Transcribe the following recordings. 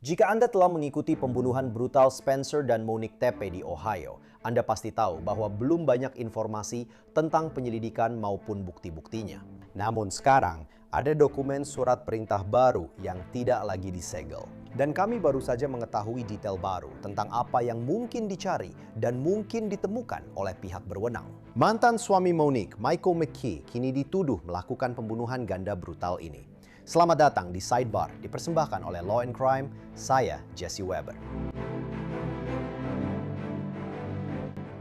Jika Anda telah mengikuti pembunuhan brutal Spencer dan Monique Tepe di Ohio, Anda pasti tahu bahwa belum banyak informasi tentang penyelidikan maupun bukti-buktinya. Namun sekarang, ada dokumen surat perintah baru yang tidak lagi disegel. Dan kami baru saja mengetahui detail baru tentang apa yang mungkin dicari dan mungkin ditemukan oleh pihak berwenang. Mantan suami Monique, Michael McKee, kini dituduh melakukan pembunuhan ganda brutal ini. Selamat datang di Sidebar, dipersembahkan oleh Law and Crime, saya Jesse Weber.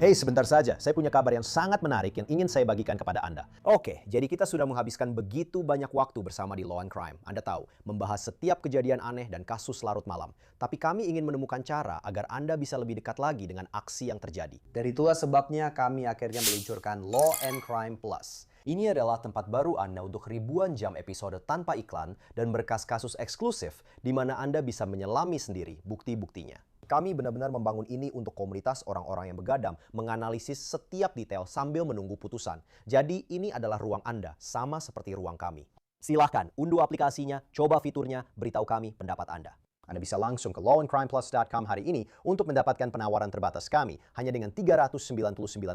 Hey, sebentar saja, saya punya kabar yang sangat menarik yang ingin saya bagikan kepada Anda. Oke, jadi kita sudah menghabiskan begitu banyak waktu bersama di Law and Crime. Anda tahu, membahas setiap kejadian aneh dan kasus larut malam. Tapi kami ingin menemukan cara agar Anda bisa lebih dekat lagi dengan aksi yang terjadi. Dari itulah sebabnya kami akhirnya meluncurkan Law and Crime Plus. Ini adalah tempat baru Anda untuk ribuan jam episode tanpa iklan dan berkas kasus eksklusif di mana Anda bisa menyelami sendiri bukti-buktinya. Kami benar-benar membangun ini untuk komunitas orang-orang yang begadang, menganalisis setiap detail sambil menunggu putusan. Jadi ini adalah ruang Anda, sama seperti ruang kami. Silahkan unduh aplikasinya, coba fiturnya, beritahu kami pendapat Anda. Anda bisa langsung ke lawandcrimeplus.com hari ini untuk mendapatkan penawaran terbatas kami hanya dengan $399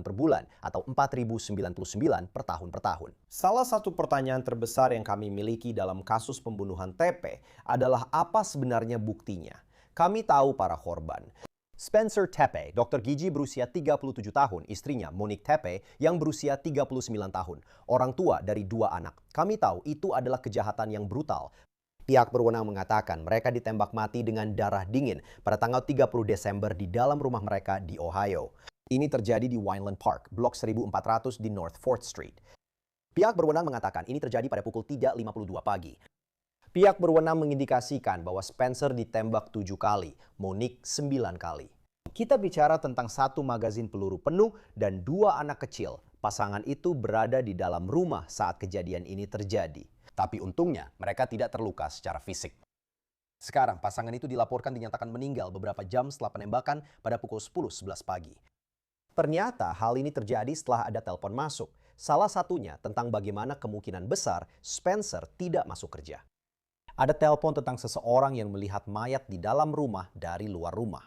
per bulan atau $4.099 per tahun. Salah satu pertanyaan terbesar yang kami miliki dalam kasus pembunuhan TP adalah apa sebenarnya buktinya. Kami tahu para korban. Spencer Tepe, dokter gigi berusia 37 tahun, istrinya Monique Tepe yang berusia 39 tahun, orang tua dari 2 anak. Kami tahu itu adalah kejahatan yang brutal. Pihak berwenang mengatakan mereka ditembak mati dengan darah dingin pada tanggal 30 Desember di dalam rumah mereka di Ohio. Ini terjadi di Wineland Park, blok 1400 di North 4th Street. Pihak berwenang mengatakan ini terjadi pada pukul 3.52 pagi. Pihak berwenang mengindikasikan bahwa Spencer ditembak 7 kali, Monique 9 kali. Kita bicara tentang 1 magazin peluru penuh dan 2 anak kecil. Pasangan itu berada di dalam rumah saat kejadian ini terjadi. Tapi untungnya mereka tidak terluka secara fisik. Sekarang pasangan itu dilaporkan dinyatakan meninggal beberapa jam setelah penembakan pada pukul 10.11 pagi. Ternyata hal ini terjadi setelah ada telepon masuk. Salah satunya tentang bagaimana kemungkinan besar Spencer tidak masuk kerja. Ada telepon tentang seseorang yang melihat mayat di dalam rumah dari luar rumah.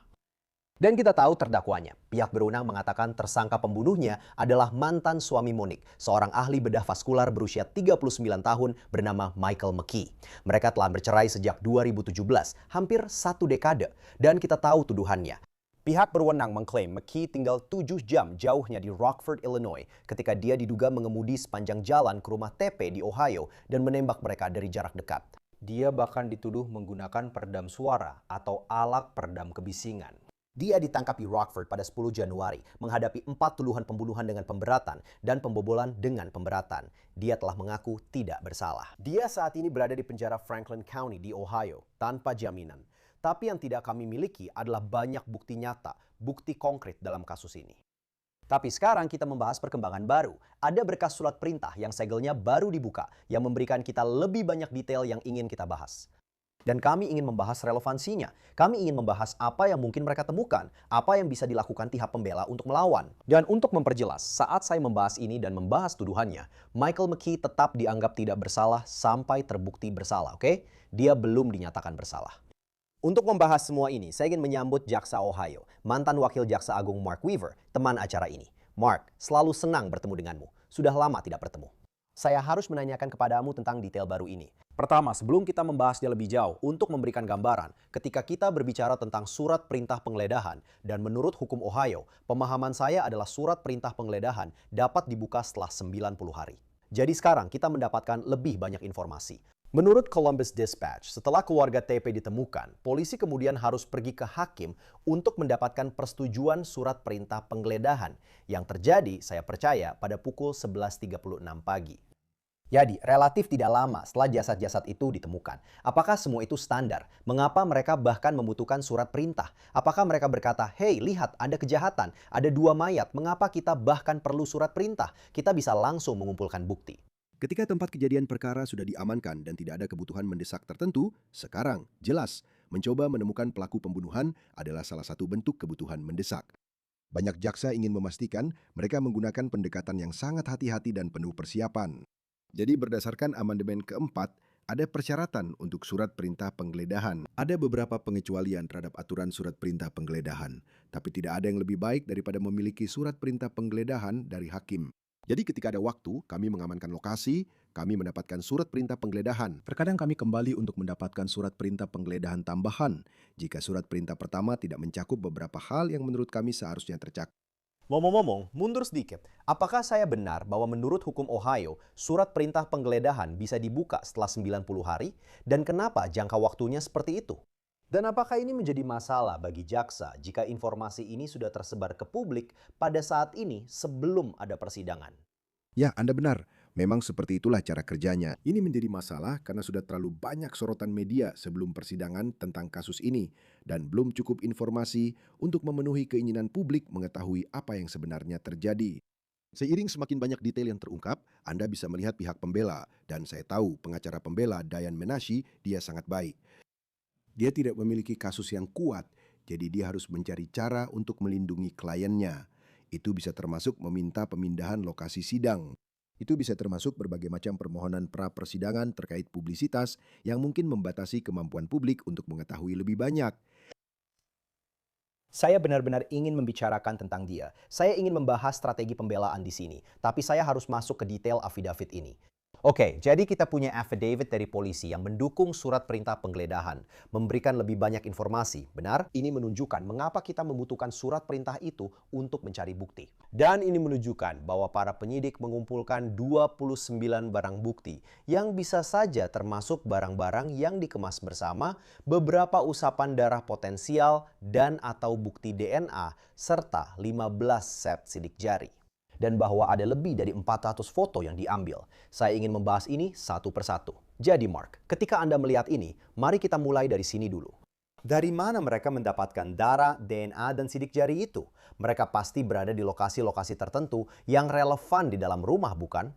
Dan kita tahu terdakwanya. Pihak berwenang mengatakan tersangka pembunuhnya adalah mantan suami Monique, seorang ahli bedah vaskular berusia 39 tahun bernama Michael McKee. Mereka telah bercerai sejak 2017, hampir 1 dekade, dan kita tahu tuduhannya. Pihak berwenang mengklaim McKee tinggal 7 jam jauhnya di Rockford, Illinois, ketika dia diduga mengemudi sepanjang jalan ke rumah Tepe di Ohio dan menembak mereka dari jarak dekat. Dia bahkan dituduh menggunakan peredam suara atau alat peredam kebisingan. Dia ditangkap di Rockford pada 10 Januari, menghadapi 4 tuduhan pembunuhan dengan pemberatan dan pembobolan dengan pemberatan. Dia telah mengaku tidak bersalah. Dia saat ini berada di penjara Franklin County di Ohio, tanpa jaminan. Tapi yang tidak kami miliki adalah banyak bukti nyata, bukti konkret dalam kasus ini. Tapi sekarang kita membahas perkembangan baru. Ada berkas surat perintah yang segelnya baru dibuka, yang memberikan kita lebih banyak detail yang ingin kita bahas. Dan kami ingin membahas relevansinya. Kami ingin membahas apa yang mungkin mereka temukan, apa yang bisa dilakukan pihak pembela untuk melawan. Dan untuk memperjelas, saat saya membahas ini dan membahas tuduhannya, Michael McKee tetap dianggap tidak bersalah sampai terbukti bersalah, oke? Dia belum dinyatakan bersalah. Untuk membahas semua ini, saya ingin menyambut Jaksa Ohio, mantan Wakil Jaksa Agung Mark Weaver, teman acara ini. Mark, selalu senang bertemu denganmu. Sudah lama tidak bertemu. Saya harus menanyakan kepadamu tentang detail baru ini. Pertama, sebelum kita membahasnya lebih jauh, untuk memberikan gambaran, ketika kita berbicara tentang surat perintah penggeledahan, dan menurut hukum Ohio, pemahaman saya adalah surat perintah penggeledahan dapat dibuka setelah 90 hari. Jadi sekarang kita mendapatkan lebih banyak informasi. Menurut Columbus Dispatch, setelah keluarga TP ditemukan, polisi kemudian harus pergi ke hakim untuk mendapatkan persetujuan surat perintah penggeledahan yang terjadi, saya percaya, pada pukul 11.36 pagi. Jadi, relatif tidak lama setelah jasad-jasad itu ditemukan. Apakah semua itu standar? Mengapa mereka bahkan membutuhkan surat perintah? Apakah mereka berkata, "Hey, lihat, ada kejahatan, ada 2 mayat, mengapa kita bahkan perlu surat perintah? Kita bisa langsung mengumpulkan bukti." Ketika tempat kejadian perkara sudah diamankan dan tidak ada kebutuhan mendesak tertentu, sekarang jelas mencoba menemukan pelaku pembunuhan adalah salah satu bentuk kebutuhan mendesak. Banyak jaksa ingin memastikan mereka menggunakan pendekatan yang sangat hati-hati dan penuh persiapan. Jadi berdasarkan amandemen keempat, ada persyaratan untuk surat perintah penggeledahan. Ada beberapa pengecualian terhadap aturan surat perintah penggeledahan, tapi tidak ada yang lebih baik daripada memiliki surat perintah penggeledahan dari hakim. Jadi ketika ada waktu, kami mengamankan lokasi, kami mendapatkan surat perintah penggeledahan. Terkadang kami kembali untuk mendapatkan surat perintah penggeledahan tambahan, jika surat perintah pertama tidak mencakup beberapa hal yang menurut kami seharusnya tercakup. Ngomong-ngomong, mundur sedikit. Apakah saya benar bahwa menurut hukum Ohio, surat perintah penggeledahan bisa dibuka setelah 90 hari? Dan kenapa jangka waktunya seperti itu? Dan apakah ini menjadi masalah bagi jaksa jika informasi ini sudah tersebar ke publik pada saat ini sebelum ada persidangan? Ya, Anda benar. Memang seperti itulah cara kerjanya. Ini menjadi masalah karena sudah terlalu banyak sorotan media sebelum persidangan tentang kasus ini dan belum cukup informasi untuk memenuhi keinginan publik mengetahui apa yang sebenarnya terjadi. Seiring semakin banyak detail yang terungkap, Anda bisa melihat pihak pembela dan saya tahu pengacara pembela Diane Menashe, dia sangat baik. Dia tidak memiliki kasus yang kuat, jadi dia harus mencari cara untuk melindungi kliennya. Itu bisa termasuk meminta pemindahan lokasi sidang. Itu bisa termasuk berbagai macam permohonan pra-persidangan terkait publisitas yang mungkin membatasi kemampuan publik untuk mengetahui lebih banyak. Saya benar-benar ingin membicarakan tentang dia. Saya ingin membahas strategi pembelaan di sini, tapi saya harus masuk ke detail affidavit ini. Oke, jadi kita punya affidavit dari polisi yang mendukung surat perintah penggeledahan, memberikan lebih banyak informasi, benar? Ini menunjukkan mengapa kita membutuhkan surat perintah itu untuk mencari bukti. Dan ini menunjukkan bahwa para penyidik mengumpulkan 29 barang bukti yang bisa saja termasuk barang-barang yang dikemas bersama, beberapa usapan darah potensial dan atau bukti DNA, serta 15 set sidik jari. Dan bahwa ada lebih dari 400 foto yang diambil. Saya ingin membahas ini satu persatu. Jadi Mark, ketika Anda melihat ini, mari kita mulai dari sini dulu. Dari mana mereka mendapatkan darah, DNA, dan sidik jari itu? Mereka pasti berada di lokasi-lokasi tertentu yang relevan di dalam rumah, bukan?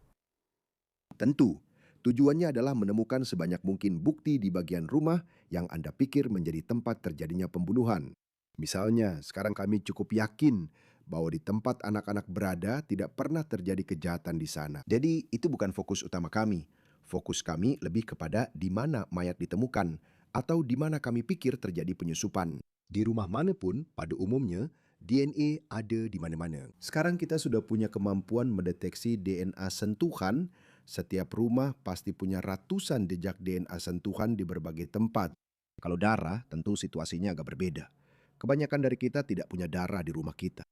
Tentu, tujuannya adalah menemukan sebanyak mungkin bukti di bagian rumah yang Anda pikir menjadi tempat terjadinya pembunuhan. Misalnya, sekarang kami cukup yakin bahwa di tempat anak-anak berada tidak pernah terjadi kejahatan di sana. Jadi itu bukan fokus utama kami. Fokus kami lebih kepada di mana mayat ditemukan atau di mana kami pikir terjadi penyusupan. Di rumah manapun, pada umumnya, DNA ada di mana-mana. Sekarang kita sudah punya kemampuan mendeteksi DNA sentuhan. Setiap rumah pasti punya ratusan jejak DNA sentuhan di berbagai tempat. Kalau darah, tentu situasinya agak berbeda. Kebanyakan dari kita tidak punya darah di rumah kita.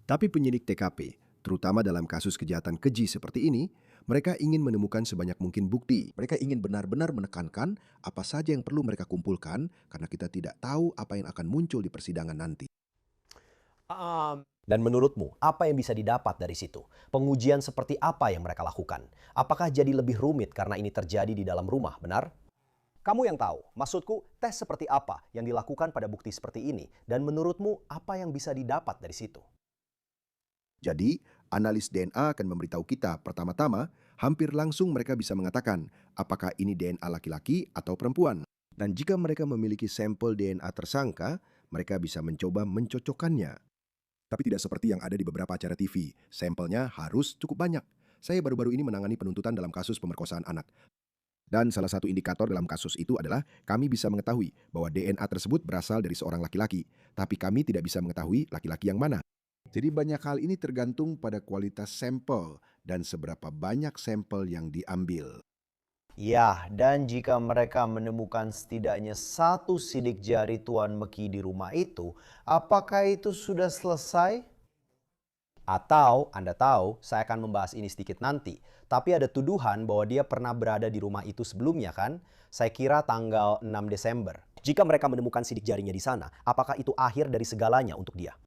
Tapi penyidik TKP, terutama dalam kasus kejahatan keji seperti ini, mereka ingin menemukan sebanyak mungkin bukti. Mereka ingin benar-benar menekankan apa saja yang perlu mereka kumpulkan karena kita tidak tahu apa yang akan muncul di persidangan nanti. Dan menurutmu, apa yang bisa didapat dari situ? Pengujian seperti apa yang mereka lakukan? Apakah jadi lebih rumit karena ini terjadi di dalam rumah, benar? Kamu yang tahu, maksudku tes seperti apa yang dilakukan pada bukti seperti ini? Dan menurutmu, apa yang bisa didapat dari situ? Jadi, analis DNA akan memberitahu kita pertama-tama, hampir langsung mereka bisa mengatakan apakah ini DNA laki-laki atau perempuan. Dan jika mereka memiliki sampel DNA tersangka, mereka bisa mencoba mencocokkannya. Tapi tidak seperti yang ada di beberapa acara TV, sampelnya harus cukup banyak. Saya baru-baru ini menangani penuntutan dalam kasus pemerkosaan anak. Dan salah satu indikator dalam kasus itu adalah kami bisa mengetahui bahwa DNA tersebut berasal dari seorang laki-laki, tapi kami tidak bisa mengetahui laki-laki yang mana. Jadi banyak hal ini tergantung pada kualitas sampel dan seberapa banyak sampel yang diambil. Ya, dan jika mereka menemukan setidaknya satu sidik jari Tuan Meki di rumah itu, apakah itu sudah selesai? Atau, Anda tahu, saya akan membahas ini sedikit nanti. Tapi ada tuduhan bahwa dia pernah berada di rumah itu sebelumnya kan? Saya kira tanggal 6 Desember. Jika mereka menemukan sidik jarinya di sana, apakah itu akhir dari segalanya untuk dia?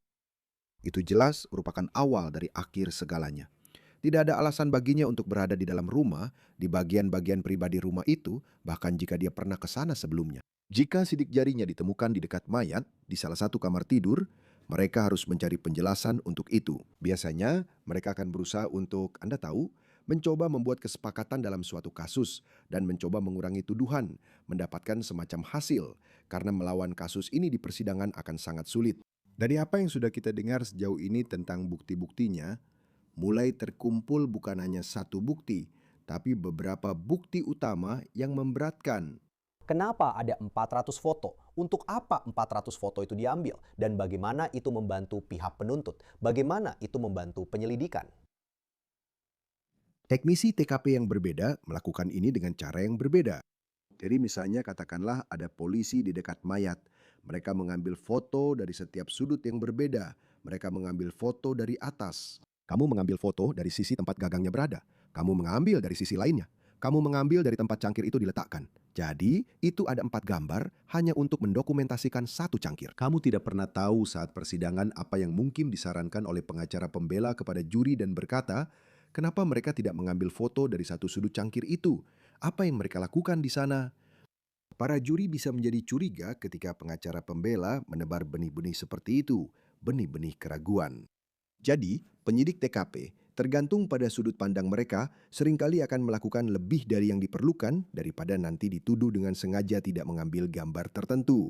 Itu jelas merupakan awal dari akhir segalanya. Tidak ada alasan baginya untuk berada di dalam rumah, di bagian-bagian pribadi rumah itu, bahkan jika dia pernah ke sana sebelumnya. Jika sidik jarinya ditemukan di dekat mayat, di salah satu kamar tidur, mereka harus mencari penjelasan untuk itu. Biasanya, mereka akan berusaha untuk, Anda tahu, mencoba membuat kesepakatan dalam suatu kasus dan mencoba mengurangi tuduhan, mendapatkan semacam hasil, karena melawan kasus ini di persidangan akan sangat sulit. Dari apa yang sudah kita dengar sejauh ini tentang bukti-buktinya, mulai terkumpul bukan hanya satu bukti, tapi beberapa bukti utama yang memberatkan. Kenapa ada 400 foto? Untuk apa 400 foto itu diambil? Dan bagaimana itu membantu pihak penuntut? Bagaimana itu membantu penyelidikan? Teknisi TKP yang berbeda melakukan ini dengan cara yang berbeda. Jadi misalnya katakanlah ada polisi di dekat mayat. Mereka mengambil foto dari setiap sudut yang berbeda. Mereka mengambil foto dari atas. Kamu mengambil foto dari sisi tempat gagangnya berada. Kamu mengambil dari sisi lainnya. Kamu mengambil dari tempat cangkir itu diletakkan. Jadi, itu ada 4 gambar hanya untuk mendokumentasikan satu cangkir. Kamu tidak pernah tahu saat persidangan apa yang mungkin disarankan oleh pengacara pembela kepada juri dan berkata, kenapa mereka tidak mengambil foto dari satu sudut cangkir itu? Apa yang mereka lakukan di sana? Para juri bisa menjadi curiga ketika pengacara pembela menebar benih-benih seperti itu, benih-benih keraguan. Jadi, penyidik TKP, tergantung pada sudut pandang mereka, seringkali akan melakukan lebih dari yang diperlukan daripada nanti dituduh dengan sengaja tidak mengambil gambar tertentu.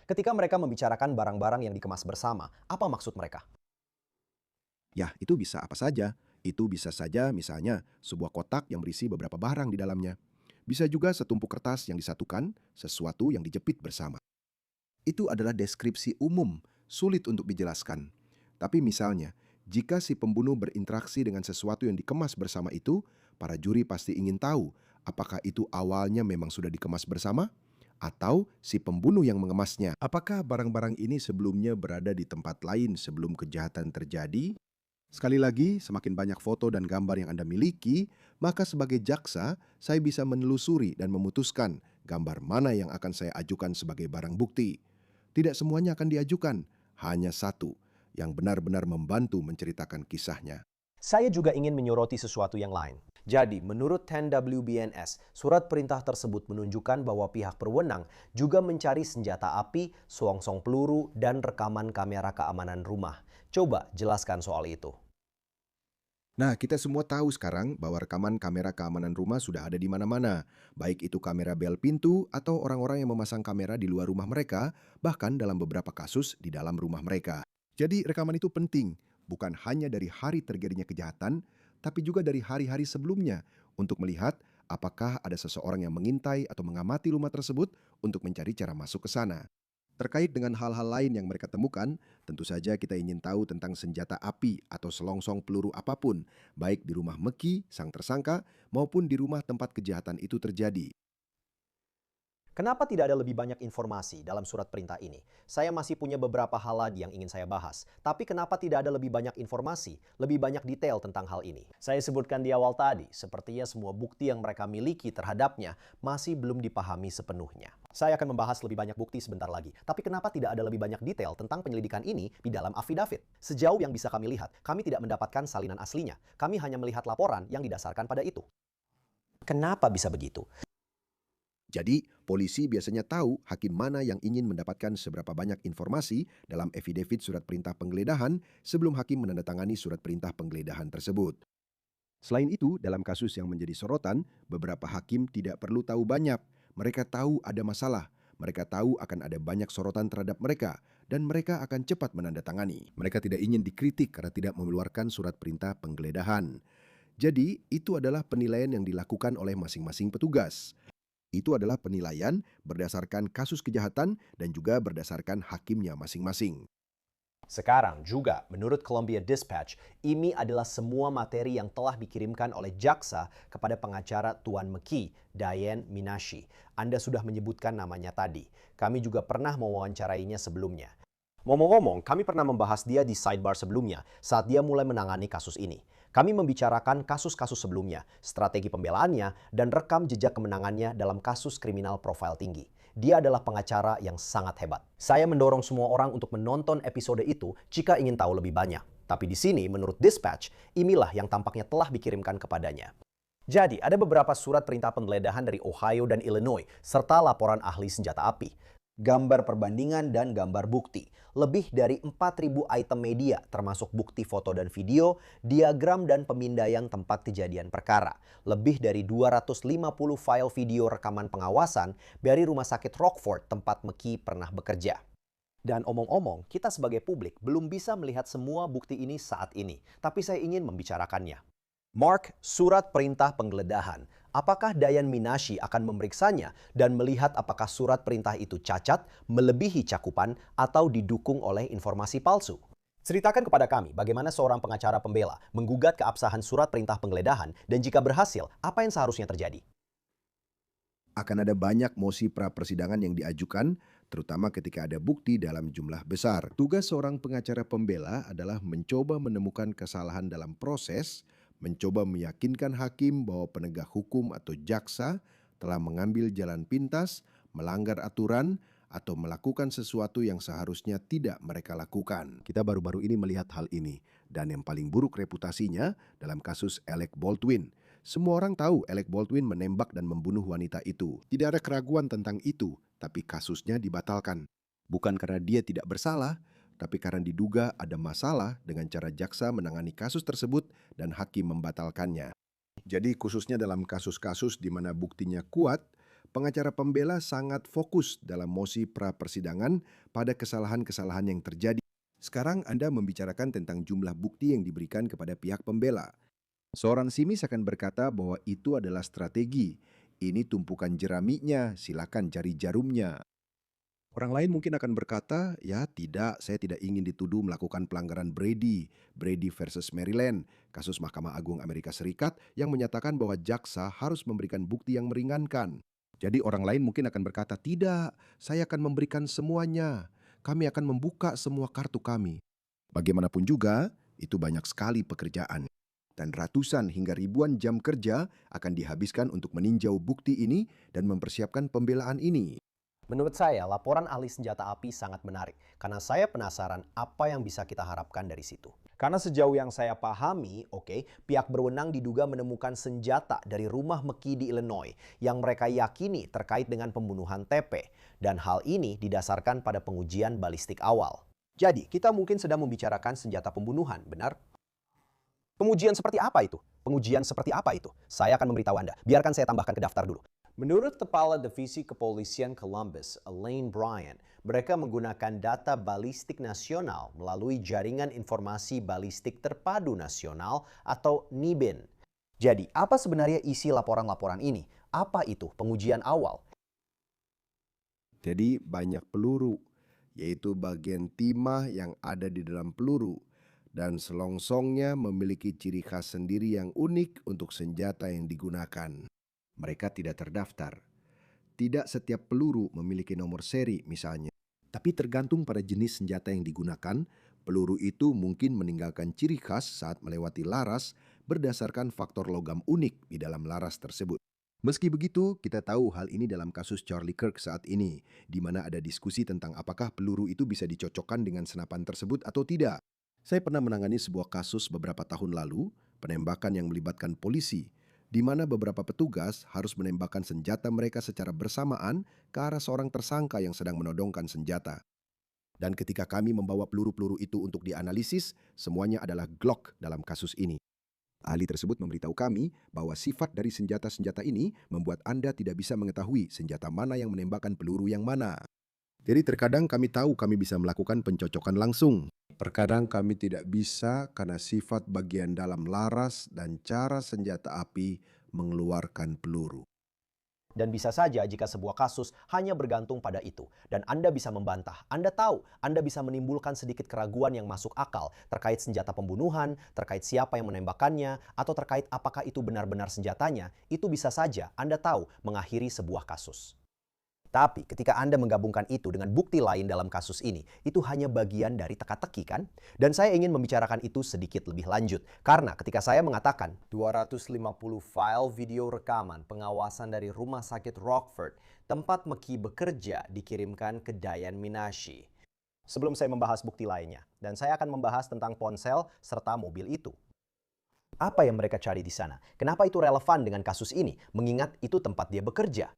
Ketika mereka membicarakan barang-barang yang dikemas bersama, apa maksud mereka? Ya, itu bisa apa saja. Itu bisa saja misalnya sebuah kotak yang berisi beberapa barang di dalamnya. Bisa juga setumpuk kertas yang disatukan, sesuatu yang dijepit bersama. Itu adalah deskripsi umum, sulit untuk dijelaskan. Tapi misalnya, jika si pembunuh berinteraksi dengan sesuatu yang dikemas bersama itu, para juri pasti ingin tahu apakah itu awalnya memang sudah dikemas bersama atau si pembunuh yang mengemasnya. Apakah barang-barang ini sebelumnya berada di tempat lain sebelum kejahatan terjadi? Sekali lagi, semakin banyak foto dan gambar yang Anda miliki, maka sebagai jaksa, saya bisa menelusuri dan memutuskan gambar mana yang akan saya ajukan sebagai barang bukti. Tidak semuanya akan diajukan, hanya satu yang benar-benar membantu menceritakan kisahnya. Saya juga ingin menyoroti sesuatu yang lain. Jadi, menurut 10 WBNS, surat perintah tersebut menunjukkan bahwa pihak berwenang juga mencari senjata api, selongsong peluru, dan rekaman kamera keamanan rumah. Coba jelaskan soal itu. Nah, kita semua tahu sekarang bahwa rekaman kamera keamanan rumah sudah ada di mana-mana. Baik itu kamera bel pintu atau orang-orang yang memasang kamera di luar rumah mereka, bahkan dalam beberapa kasus di dalam rumah mereka. Jadi rekaman itu penting, bukan hanya dari hari terjadinya kejahatan, tapi juga dari hari-hari sebelumnya untuk melihat apakah ada seseorang yang mengintai atau mengamati rumah tersebut untuk mencari cara masuk ke sana. Terkait dengan hal-hal lain yang mereka temukan, tentu saja kita ingin tahu tentang senjata api atau selongsong peluru apapun, baik di rumah Meki, sang tersangka, maupun di rumah tempat kejahatan itu terjadi. Kenapa tidak ada lebih banyak informasi dalam surat perintah ini? Saya masih punya beberapa hal lagi yang ingin saya bahas. Tapi kenapa tidak ada lebih banyak informasi, lebih banyak detail tentang hal ini? Saya sebutkan di awal tadi, sepertinya semua bukti yang mereka miliki terhadapnya masih belum dipahami sepenuhnya. Saya akan membahas lebih banyak bukti sebentar lagi. Tapi kenapa tidak ada lebih banyak detail tentang penyelidikan ini di dalam affidavit? Sejauh yang bisa kami lihat, kami tidak mendapatkan salinan aslinya. Kami hanya melihat laporan yang didasarkan pada itu. Kenapa bisa begitu? Jadi, polisi biasanya tahu hakim mana yang ingin mendapatkan seberapa banyak informasi dalam affidavit surat perintah penggeledahan sebelum hakim menandatangani surat perintah penggeledahan tersebut. Selain itu, dalam kasus yang menjadi sorotan, beberapa hakim tidak perlu tahu banyak. Mereka tahu ada masalah. Mereka tahu akan ada banyak sorotan terhadap mereka, dan mereka akan cepat menandatangani. Mereka tidak ingin dikritik karena tidak mengeluarkan surat perintah penggeledahan. Jadi, itu adalah penilaian yang dilakukan oleh masing-masing petugas. Itu adalah penilaian berdasarkan kasus kejahatan dan juga berdasarkan hakimnya masing-masing. Sekarang juga, menurut Columbia Dispatch, ini adalah semua materi yang telah dikirimkan oleh jaksa kepada pengacara Tuan Meki, Diane Minashi. Anda sudah menyebutkan namanya tadi. Kami juga pernah mewawancarainya sebelumnya. Ngomong-ngomong, kami pernah membahas dia di sidebar sebelumnya saat dia mulai menangani kasus ini. Kami membicarakan kasus-kasus sebelumnya, strategi pembelaannya, dan rekam jejak kemenangannya dalam kasus kriminal profil tinggi. Dia adalah pengacara yang sangat hebat. Saya mendorong semua orang untuk menonton episode itu jika ingin tahu lebih banyak. Tapi di sini, menurut Dispatch, inilah yang tampaknya telah dikirimkan kepadanya. Jadi, ada beberapa surat perintah penggeledahan dari Ohio dan Illinois, serta laporan ahli senjata api, gambar perbandingan dan gambar bukti. Lebih dari 4.000 item media termasuk bukti foto dan video, diagram dan pemindaian tempat kejadian perkara. Lebih dari 250 file video rekaman pengawasan dari Rumah Sakit Rockford tempat Meki pernah bekerja. Dan omong-omong, kita sebagai publik belum bisa melihat semua bukti ini saat ini, tapi saya ingin membicarakannya. Mark, surat perintah penggeledahan. Apakah Dayan Minashi akan memeriksanya dan melihat apakah surat perintah itu cacat, melebihi cakupan, atau didukung oleh informasi palsu? Ceritakan kepada kami bagaimana seorang pengacara pembela menggugat keabsahan surat perintah penggeledahan dan jika berhasil, apa yang seharusnya terjadi? Akan ada banyak mosi pra-persidangan yang diajukan, terutama ketika ada bukti dalam jumlah besar. Tugas seorang pengacara pembela adalah mencoba menemukan kesalahan dalam proses, mencoba meyakinkan hakim bahwa penegak hukum atau jaksa telah mengambil jalan pintas, melanggar aturan, atau melakukan sesuatu yang seharusnya tidak mereka lakukan. Kita baru-baru ini melihat hal ini, dan yang paling buruk reputasinya dalam kasus Alec Baldwin. Semua orang tahu Alec Baldwin menembak dan membunuh wanita itu. Tidak ada keraguan tentang itu, tapi kasusnya dibatalkan. Bukan karena dia tidak bersalah, tapi karena diduga ada masalah dengan cara jaksa menangani kasus tersebut dan hakim membatalkannya. Jadi khususnya dalam kasus-kasus di mana buktinya kuat, pengacara pembela sangat fokus dalam mosi pra-persidangan pada kesalahan-kesalahan yang terjadi. Sekarang Anda membicarakan tentang jumlah bukti yang diberikan kepada pihak pembela. Seorang simis akan berkata bahwa itu adalah strategi. Ini tumpukan jeraminya, silakan cari jarumnya. Orang lain mungkin akan berkata, ya tidak, saya tidak ingin dituduh melakukan pelanggaran Brady versus Maryland, kasus Mahkamah Agung Amerika Serikat yang menyatakan bahwa jaksa harus memberikan bukti yang meringankan. Jadi orang lain mungkin akan berkata, tidak, saya akan memberikan semuanya. Kami akan membuka semua kartu kami. Bagaimanapun juga, itu banyak sekali pekerjaan. Dan ratusan hingga ribuan jam kerja akan dihabiskan untuk meninjau bukti ini dan mempersiapkan pembelaan ini. Menurut saya, laporan ahli senjata api sangat menarik karena saya penasaran apa yang bisa kita harapkan dari situ. Karena sejauh yang saya pahami, pihak berwenang diduga menemukan senjata dari rumah Meki di Illinois yang mereka yakini terkait dengan pembunuhan TP. Dan hal ini didasarkan pada pengujian balistik awal. Jadi, kita mungkin sedang membicarakan senjata pembunuhan, benar? Pengujian seperti apa itu? Pengujian seperti apa itu? Saya akan memberitahu Anda. Biarkan saya tambahkan ke daftar dulu. Menurut Kepala Divisi Kepolisian Columbus, Elaine Bryant, mereka menggunakan data balistik nasional melalui Jaringan Informasi Balistik Terpadu Nasional atau NIBIN. Jadi, apa sebenarnya isi laporan-laporan ini? Apa itu pengujian awal? Jadi banyak peluru, yaitu bagian timah yang ada di dalam peluru. Dan selongsongnya memiliki ciri khas sendiri yang unik untuk senjata yang digunakan. Mereka tidak terdaftar. Tidak setiap peluru memiliki nomor seri misalnya. Tapi tergantung pada jenis senjata yang digunakan, peluru itu mungkin meninggalkan ciri khas saat melewati laras berdasarkan faktor logam unik di dalam laras tersebut. Meski begitu, kita tahu hal ini dalam kasus Charlie Kirk saat ini, di mana ada diskusi tentang apakah peluru itu bisa dicocokkan dengan senapan tersebut atau tidak. Saya pernah menangani sebuah kasus beberapa tahun lalu, penembakan yang melibatkan polisi, di mana beberapa petugas harus menembakkan senjata mereka secara bersamaan ke arah seorang tersangka yang sedang menodongkan senjata. Dan ketika kami membawa peluru-peluru itu untuk dianalisis, semuanya adalah Glock dalam kasus ini. Ahli tersebut memberitahu kami bahwa sifat dari senjata-senjata ini membuat Anda tidak bisa mengetahui senjata mana yang menembakkan peluru yang mana. Jadi terkadang kami tahu kami bisa melakukan pencocokan langsung. Terkadang kami tidak bisa karena sifat bagian dalam laras dan cara senjata api mengeluarkan peluru. Dan bisa saja jika sebuah kasus hanya bergantung pada itu. Dan Anda bisa membantah. Anda tahu, Anda bisa menimbulkan sedikit keraguan yang masuk akal terkait senjata pembunuhan, terkait siapa yang menembakkannya, atau terkait apakah itu benar-benar senjatanya. Itu bisa saja Anda tahu mengakhiri sebuah kasus. Tapi ketika Anda menggabungkan itu dengan bukti lain dalam kasus ini, itu hanya bagian dari teka-teki kan? Dan saya ingin membicarakan itu sedikit lebih lanjut. Karena ketika saya mengatakan 250 file video rekaman pengawasan dari Rumah Sakit Rockford, tempat Meki bekerja, dikirimkan ke Dayan Minashi. Sebelum saya membahas bukti lainnya, dan saya akan membahas tentang ponsel serta mobil itu. Apa yang mereka cari di sana? Kenapa itu relevan dengan kasus ini? Mengingat itu tempat dia bekerja.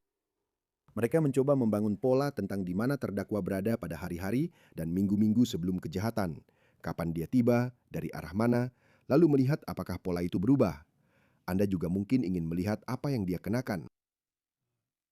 Mereka mencoba membangun pola tentang di mana terdakwa berada pada hari-hari dan minggu-minggu sebelum kejahatan. Kapan dia tiba, dari arah mana, lalu melihat apakah pola itu berubah. Anda juga mungkin ingin melihat apa yang dia kenakan.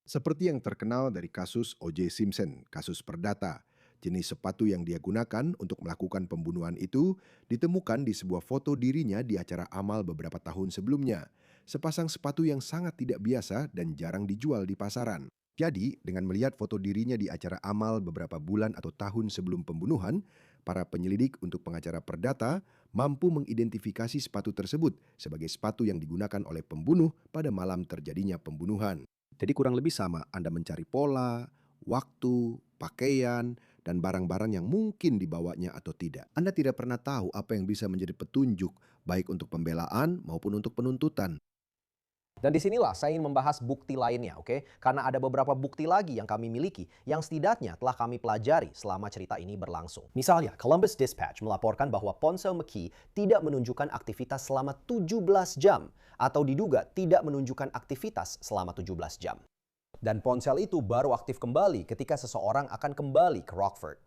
Seperti yang terkenal dari kasus O.J. Simpson, kasus perdata, Jenis sepatu yang dia gunakan untuk melakukan pembunuhan itu ditemukan di sebuah foto dirinya di acara amal beberapa tahun sebelumnya. Sepasang sepatu yang sangat tidak biasa dan jarang dijual di pasaran. Jadi, dengan melihat foto dirinya di acara amal beberapa bulan atau tahun sebelum pembunuhan, para penyelidik untuk pengacara perdata mampu mengidentifikasi sepatu tersebut sebagai sepatu yang digunakan oleh pembunuh pada malam terjadinya pembunuhan. Jadi kurang lebih sama, Anda mencari pola, waktu, pakaian, dan barang-barang yang mungkin dibawanya atau tidak. Anda tidak pernah tahu apa yang bisa menjadi petunjuk, baik untuk pembelaan maupun untuk penuntutan. Dan disinilah saya ingin membahas bukti lainnya, oke? Karena ada beberapa bukti lagi yang kami miliki yang setidaknya telah kami pelajari selama cerita ini berlangsung. Misalnya, Columbus Dispatch melaporkan bahwa ponsel McKee tidak menunjukkan aktivitas selama 17 jam atau diduga tidak menunjukkan aktivitas selama 17 jam. Dan ponsel itu baru aktif kembali ketika seseorang akan kembali ke Rockford.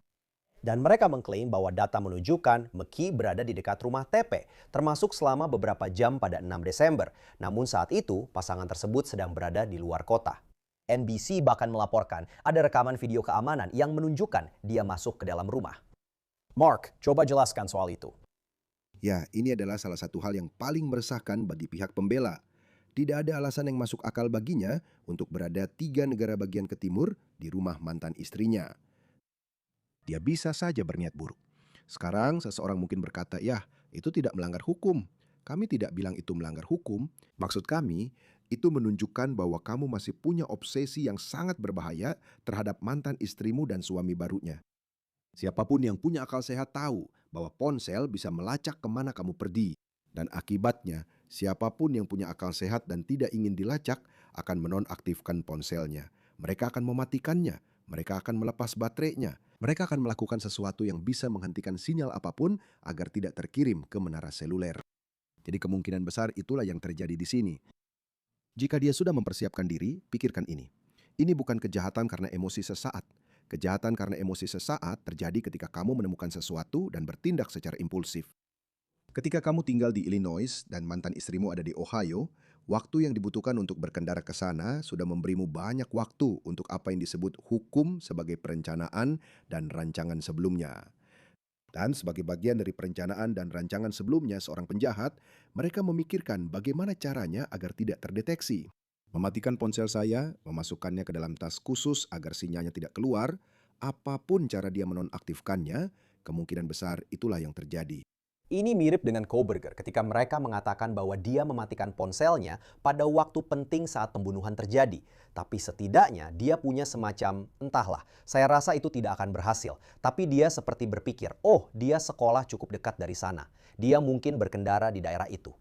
Dan mereka mengklaim bahwa data menunjukkan McKee berada di dekat rumah TP, termasuk selama beberapa jam pada 6 Desember. Namun saat itu, pasangan tersebut sedang berada di luar kota. NBC bahkan melaporkan ada rekaman video keamanan yang menunjukkan dia masuk ke dalam rumah. Mark, coba jelaskan soal itu. Ya, ini adalah salah satu hal yang paling meresahkan bagi pihak pembela. Tidak ada alasan yang masuk akal baginya untuk berada 3 negara bagian ke timur di rumah mantan istrinya. Dia bisa saja berniat buruk. Sekarang seseorang mungkin berkata, ya itu tidak melanggar hukum. Kami tidak bilang itu melanggar hukum. Maksud kami, itu menunjukkan bahwa kamu masih punya obsesi yang sangat berbahaya terhadap mantan istrimu dan suami barunya. Siapapun yang punya akal sehat tahu bahwa ponsel bisa melacak kemana kamu pergi. Dan akibatnya, siapapun yang punya akal sehat dan tidak ingin dilacak akan menonaktifkan ponselnya. Mereka akan mematikannya. Mereka akan melepas baterainya. Mereka akan melakukan sesuatu yang bisa menghentikan sinyal apapun agar tidak terkirim ke menara seluler. Jadi kemungkinan besar itulah yang terjadi di sini. Jika dia sudah mempersiapkan diri, pikirkan ini. Ini bukan kejahatan karena emosi sesaat. Kejahatan karena emosi sesaat terjadi ketika kamu menemukan sesuatu dan bertindak secara impulsif. Ketika kamu tinggal di Illinois dan mantan istrimu ada di Ohio, waktu yang dibutuhkan untuk berkendara ke sana sudah memberimu banyak waktu untuk apa yang disebut hukum sebagai perencanaan dan rancangan sebelumnya. Dan sebagai bagian dari perencanaan dan rancangan sebelumnya seorang penjahat, mereka memikirkan bagaimana caranya agar tidak terdeteksi. Mematikan ponsel saya, memasukkannya ke dalam tas khusus agar sinyalnya tidak keluar, apapun cara dia menonaktifkannya, kemungkinan besar itulah yang terjadi. Ini mirip dengan Kohberger ketika mereka mengatakan bahwa dia mematikan ponselnya pada waktu penting saat pembunuhan terjadi. Tapi setidaknya dia punya semacam, entahlah, saya rasa itu tidak akan berhasil. Tapi dia seperti berpikir, oh dia sekolah cukup dekat dari sana. Dia mungkin berkendara di daerah itu.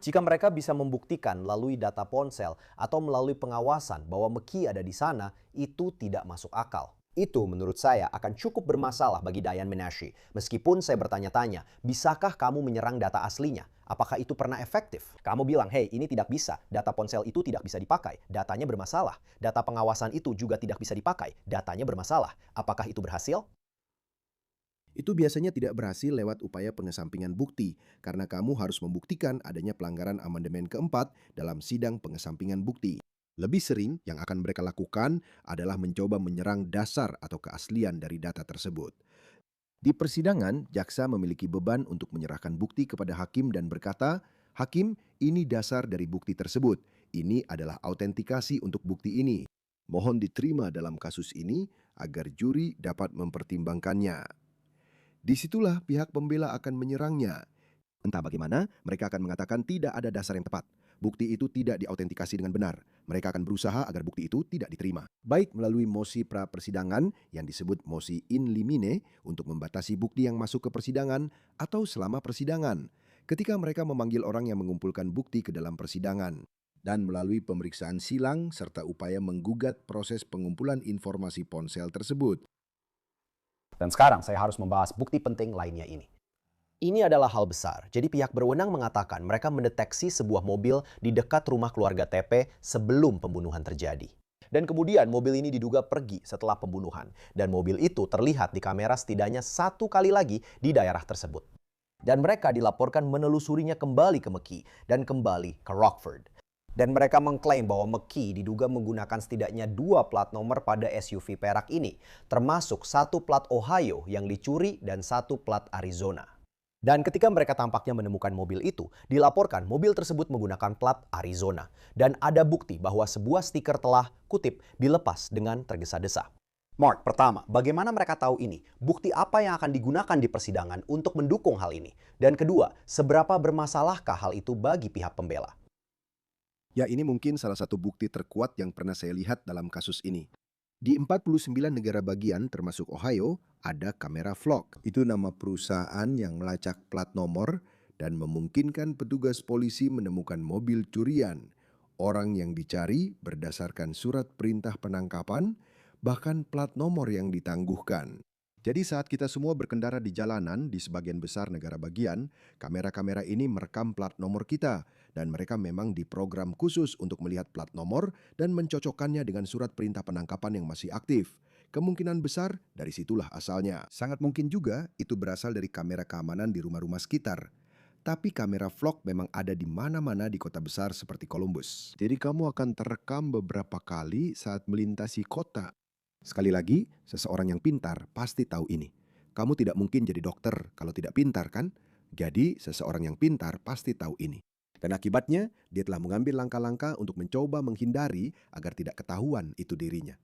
Jika mereka bisa membuktikan melalui data ponsel atau melalui pengawasan bahwa McKee ada di sana, itu tidak masuk akal. Itu menurut saya akan cukup bermasalah bagi Diane Menashe. Meskipun saya bertanya-tanya, bisakah kamu menyerang data aslinya? Apakah itu pernah efektif? Kamu bilang, hey ini tidak bisa, data ponsel itu tidak bisa dipakai, datanya bermasalah. Data pengawasan itu juga tidak bisa dipakai, datanya bermasalah. Apakah itu berhasil? Itu biasanya tidak berhasil lewat upaya pengesampingan bukti, karena kamu harus membuktikan adanya pelanggaran amandemen keempat dalam sidang pengesampingan bukti. Lebih sering yang akan mereka lakukan adalah mencoba menyerang dasar atau keaslian dari data tersebut. Di persidangan, jaksa memiliki beban untuk menyerahkan bukti kepada hakim dan berkata, "Hakim, ini dasar dari bukti tersebut. Ini adalah autentikasi untuk bukti ini. Mohon diterima dalam kasus ini agar juri dapat mempertimbangkannya." Disitulah pihak pembela akan menyerangnya. Entah bagaimana, mereka akan mengatakan tidak ada dasar yang tepat. Bukti itu tidak diautentikasi dengan benar. Mereka akan berusaha agar bukti itu tidak diterima. Baik melalui mosi pra-persidangan yang disebut mosi in limine untuk membatasi bukti yang masuk ke persidangan atau selama persidangan. Ketika mereka memanggil orang yang mengumpulkan bukti ke dalam persidangan. Dan melalui pemeriksaan silang serta upaya menggugat proses pengumpulan informasi ponsel tersebut. Dan sekarang saya harus membahas bukti penting lainnya ini. Ini adalah hal besar. Jadi pihak berwenang mengatakan mereka mendeteksi sebuah mobil di dekat rumah keluarga TP sebelum pembunuhan terjadi. Dan kemudian mobil ini diduga pergi setelah pembunuhan. Dan mobil itu terlihat di kamera setidaknya 1 kali lagi di daerah tersebut. Dan mereka dilaporkan menelusurinya kembali ke McKee dan kembali ke Rockford. Dan mereka mengklaim bahwa McKee diduga menggunakan setidaknya 2 plat nomor pada SUV perak ini, termasuk 1 plat Ohio yang dicuri dan 1 plat Arizona. Dan ketika mereka tampaknya menemukan mobil itu, dilaporkan mobil tersebut menggunakan plat Arizona. Dan ada bukti bahwa sebuah stiker telah, kutip, dilepas dengan tergesa-gesa. Mark, pertama, bagaimana mereka tahu ini? Bukti apa yang akan digunakan di persidangan untuk mendukung hal ini? Dan kedua, seberapa bermasalahkah hal itu bagi pihak pembela? Ya, ini mungkin salah satu bukti terkuat yang pernah saya lihat dalam kasus ini. Di 49 negara bagian termasuk Ohio, ada kamera vlog. Itu nama perusahaan yang melacak plat nomor dan memungkinkan petugas polisi menemukan mobil curian. Orang yang dicari berdasarkan surat perintah penangkapan, bahkan plat nomor yang ditangguhkan. Jadi saat kita semua berkendara di jalanan di sebagian besar negara bagian, kamera-kamera ini merekam plat nomor kita dan mereka memang diprogram khusus untuk melihat plat nomor dan mencocokkannya dengan surat perintah penangkapan yang masih aktif. Kemungkinan besar dari situlah asalnya. Sangat mungkin juga itu berasal dari kamera keamanan di rumah-rumah sekitar. Tapi kamera vlog memang ada di mana-mana di kota besar seperti Columbus. Jadi kamu akan terekam beberapa kali saat melintasi kota. Sekali lagi, seseorang yang pintar pasti tahu ini. Kamu tidak mungkin jadi dokter kalau tidak pintar, kan? Jadi, seseorang yang pintar pasti tahu ini. Dan akibatnya, dia telah mengambil langkah-langkah untuk mencoba menghindari agar tidak ketahuan itu dirinya.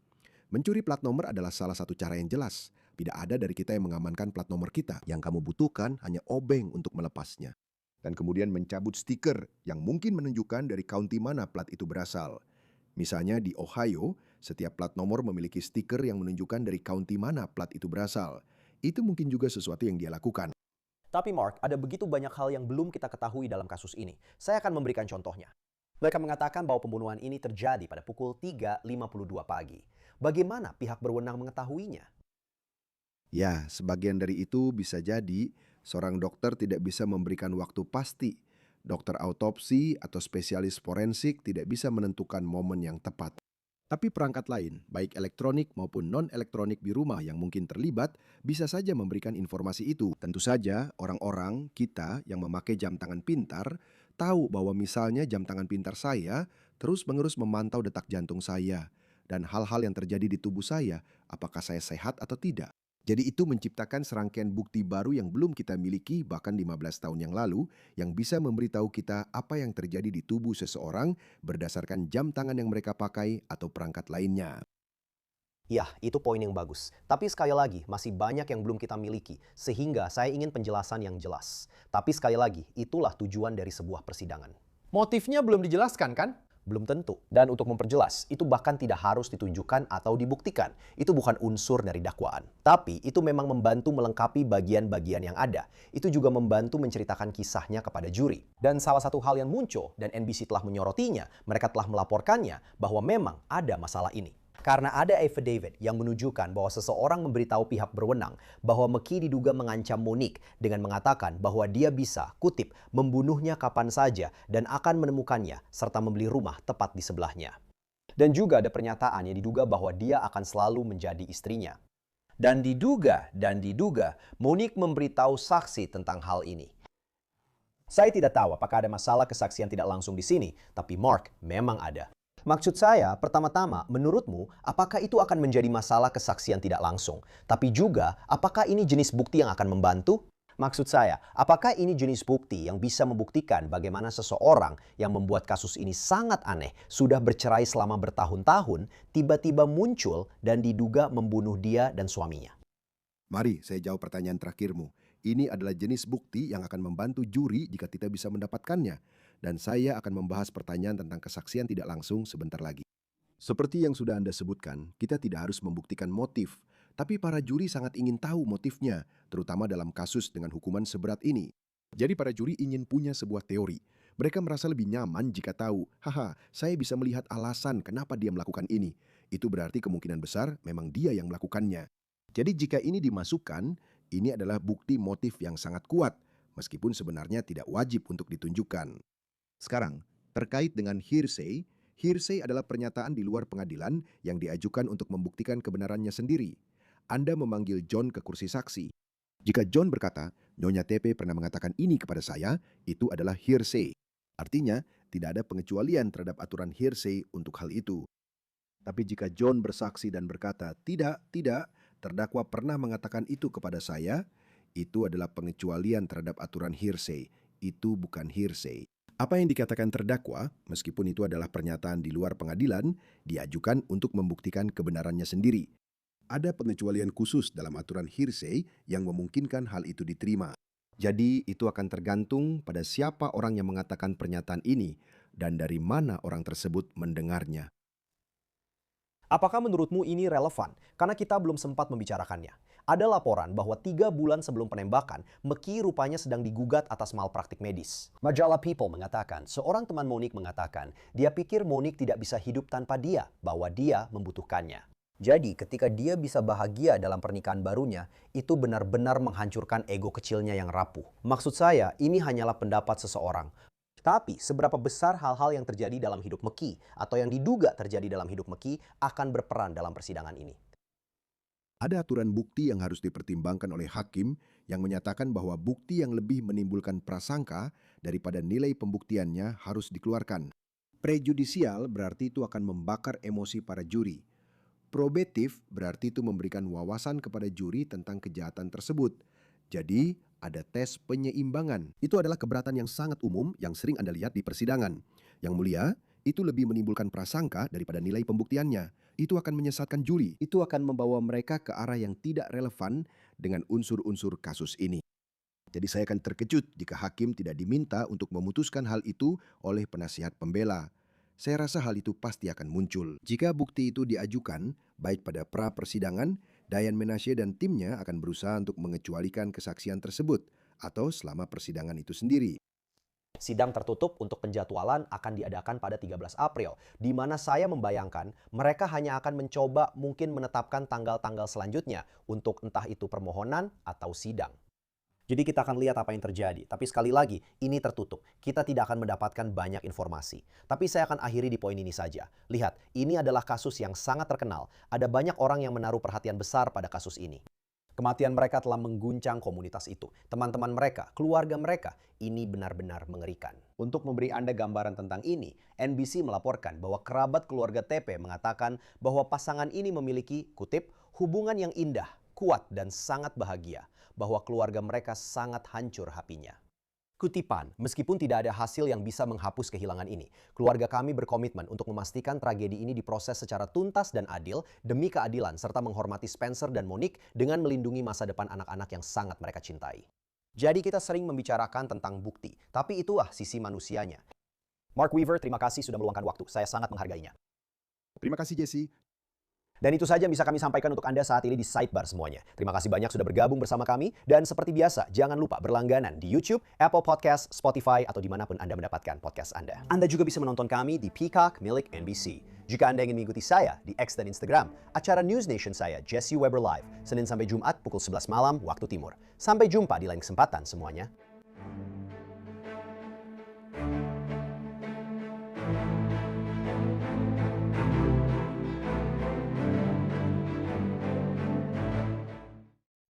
Mencuri plat nomor adalah salah satu cara yang jelas. Tidak ada dari kita yang mengamankan plat nomor kita. Yang kamu butuhkan hanya obeng untuk melepasnya. Dan kemudian mencabut stiker yang mungkin menunjukkan dari county mana plat itu berasal. Misalnya di Ohio, setiap plat nomor memiliki stiker yang menunjukkan dari county mana plat itu berasal. Itu mungkin juga sesuatu yang dia lakukan. Tapi Mark, ada begitu banyak hal yang belum kita ketahui dalam kasus ini. Saya akan memberikan contohnya. Mereka mengatakan bahwa pembunuhan ini terjadi pada pukul 3.52 pagi. Bagaimana pihak berwenang mengetahuinya? Ya, sebagian dari itu bisa jadi seorang dokter tidak bisa memberikan waktu pasti. Dokter autopsi atau spesialis forensik tidak bisa menentukan momen yang tepat. Tapi perangkat lain, baik elektronik maupun non-elektronik di rumah yang mungkin terlibat, bisa saja memberikan informasi itu. Tentu saja, orang-orang kita yang memakai jam tangan pintar tahu bahwa misalnya jam tangan pintar saya terus-menerus memantau detak jantung saya dan hal-hal yang terjadi di tubuh saya, apakah saya sehat atau tidak. Jadi itu menciptakan serangkaian bukti baru yang belum kita miliki bahkan 15 tahun yang lalu yang bisa memberitahu kita apa yang terjadi di tubuh seseorang berdasarkan jam tangan yang mereka pakai atau perangkat lainnya. Ya, itu poin yang bagus. Tapi sekali lagi, masih banyak yang belum kita miliki, sehingga saya ingin penjelasan yang jelas. Tapi sekali lagi, itulah tujuan dari sebuah persidangan. Motifnya belum dijelaskan, kan? Belum tentu. Dan untuk memperjelas, itu bahkan tidak harus ditunjukkan atau dibuktikan. Itu bukan unsur dari dakwaan. Tapi itu memang membantu melengkapi bagian-bagian yang ada. Itu juga membantu menceritakan kisahnya kepada juri. Dan salah satu hal yang muncul, dan NBC telah menyorotinya, mereka telah melaporkannya bahwa memang ada masalah ini. Karena ada affidavit yang menunjukkan bahwa seseorang memberitahu pihak berwenang bahwa McKee diduga mengancam Monique dengan mengatakan bahwa dia bisa, kutip, membunuhnya kapan saja dan akan menemukannya serta membeli rumah tepat di sebelahnya. Dan juga ada pernyataan yang diduga bahwa dia akan selalu menjadi istrinya. Dan diduga, Monique memberitahu saksi tentang hal ini. Saya tidak tahu apakah ada masalah kesaksian tidak langsung di sini, tapi Mark memang ada. Maksud saya, pertama-tama, menurutmu, apakah itu akan menjadi masalah kesaksian tidak langsung? Tapi juga, apakah ini jenis bukti yang akan membantu? Maksud saya, apakah ini jenis bukti yang bisa membuktikan bagaimana seseorang yang membuat kasus ini sangat aneh, sudah bercerai selama bertahun-tahun, tiba-tiba muncul dan diduga membunuh dia dan suaminya? Mari saya jawab pertanyaan terakhirmu. Ini adalah jenis bukti yang akan membantu juri jika tidak bisa mendapatkannya. Dan saya akan membahas pertanyaan tentang kesaksian tidak langsung sebentar lagi. Seperti yang sudah Anda sebutkan, kita tidak harus membuktikan motif. Tapi para juri sangat ingin tahu motifnya, terutama dalam kasus dengan hukuman seberat ini. Jadi para juri ingin punya sebuah teori. Mereka merasa lebih nyaman jika tahu, saya bisa melihat alasan kenapa dia melakukan ini. Itu berarti kemungkinan besar memang dia yang melakukannya. Jadi jika ini dimasukkan, ini adalah bukti motif yang sangat kuat, meskipun sebenarnya tidak wajib untuk ditunjukkan. Sekarang, terkait dengan hearsay, hearsay adalah pernyataan di luar pengadilan yang diajukan untuk membuktikan kebenarannya sendiri. Anda memanggil John ke kursi saksi. Jika John berkata, Nyonya Tepe pernah mengatakan ini kepada saya, itu adalah hearsay. Artinya, tidak ada pengecualian terhadap aturan hearsay untuk hal itu. Tapi jika John bersaksi dan berkata, tidak, terdakwa pernah mengatakan itu kepada saya, itu adalah pengecualian terhadap aturan hearsay. Itu bukan hearsay. Apa yang dikatakan terdakwa, meskipun itu adalah pernyataan di luar pengadilan, diajukan untuk membuktikan kebenarannya sendiri. Ada pengecualian khusus dalam aturan hearsay yang memungkinkan hal itu diterima. Jadi itu akan tergantung pada siapa orang yang mengatakan pernyataan ini dan dari mana orang tersebut mendengarnya. Apakah menurutmu ini relevan? Karena kita belum sempat membicarakannya. Ada laporan bahwa 3 bulan sebelum penembakan, McKee rupanya sedang digugat atas malpraktik medis. Majalah People mengatakan, seorang teman Monique mengatakan, dia pikir Monique tidak bisa hidup tanpa dia, bahwa dia membutuhkannya. Jadi ketika dia bisa bahagia dalam pernikahan barunya, itu benar-benar menghancurkan ego kecilnya yang rapuh. Maksud saya, ini hanyalah pendapat seseorang. Tapi seberapa besar hal-hal yang terjadi dalam hidup McKee atau yang diduga terjadi dalam hidup McKee akan berperan dalam persidangan ini? Ada aturan bukti yang harus dipertimbangkan oleh hakim yang menyatakan bahwa bukti yang lebih menimbulkan prasangka daripada nilai pembuktiannya harus dikeluarkan. Prejudisial berarti itu akan membakar emosi para juri. Probatif berarti itu memberikan wawasan kepada juri tentang kejahatan tersebut. Jadi, ada tes penyeimbangan. Itu adalah keberatan yang sangat umum yang sering Anda lihat di persidangan. Yang mulia, itu lebih menimbulkan prasangka daripada nilai pembuktiannya. Itu akan menyesatkan juri. Itu akan membawa mereka ke arah yang tidak relevan dengan unsur-unsur kasus ini. Jadi saya akan terkejut jika hakim tidak diminta untuk memutuskan hal itu oleh penasihat pembela. Saya rasa hal itu pasti akan muncul. Jika bukti itu diajukan, baik pada pra-persidangan, Diane Menashe dan timnya akan berusaha untuk mengecualikan kesaksian tersebut atau selama persidangan itu sendiri. Sidang tertutup untuk penjadwalan akan diadakan pada 13 April, di mana saya membayangkan mereka hanya akan mencoba mungkin menetapkan tanggal-tanggal selanjutnya untuk entah itu permohonan atau sidang. Jadi kita akan lihat apa yang terjadi. Tapi sekali lagi, ini tertutup. Kita tidak akan mendapatkan banyak informasi. Tapi saya akan akhiri di poin ini saja. Lihat, ini adalah kasus yang sangat terkenal. Ada banyak orang yang menaruh perhatian besar pada kasus ini. Kematian mereka telah mengguncang komunitas itu. Teman-teman mereka, keluarga mereka, ini benar-benar mengerikan. Untuk memberi Anda gambaran tentang ini, NBC melaporkan bahwa kerabat keluarga TP mengatakan bahwa pasangan ini memiliki, kutip, hubungan yang indah, kuat dan sangat bahagia, bahwa keluarga mereka sangat hancur hatinya. Kutipan, meskipun tidak ada hasil yang bisa menghapus kehilangan ini, keluarga kami berkomitmen untuk memastikan tragedi ini diproses secara tuntas dan adil demi keadilan serta menghormati Spencer dan Monique dengan melindungi masa depan anak-anak yang sangat mereka cintai. Jadi kita sering membicarakan tentang bukti, tapi itulah sisi manusianya. Mark Weaver, terima kasih sudah meluangkan waktu. Saya sangat menghargainya. Terima kasih Jesse. Dan itu saja yang bisa kami sampaikan untuk Anda saat ini di Sidebar semuanya. Terima kasih banyak sudah bergabung bersama kami. Dan seperti biasa, jangan lupa berlangganan di YouTube, Apple Podcast, Spotify, atau dimanapun Anda mendapatkan podcast Anda. Anda juga bisa menonton kami di Peacock milik NBC. Jika Anda ingin mengikuti saya di X dan Instagram, acara News Nation saya, Jesse Weber Live, Senin sampai Jumat pukul 11 malam waktu timur. Sampai jumpa di lain kesempatan semuanya.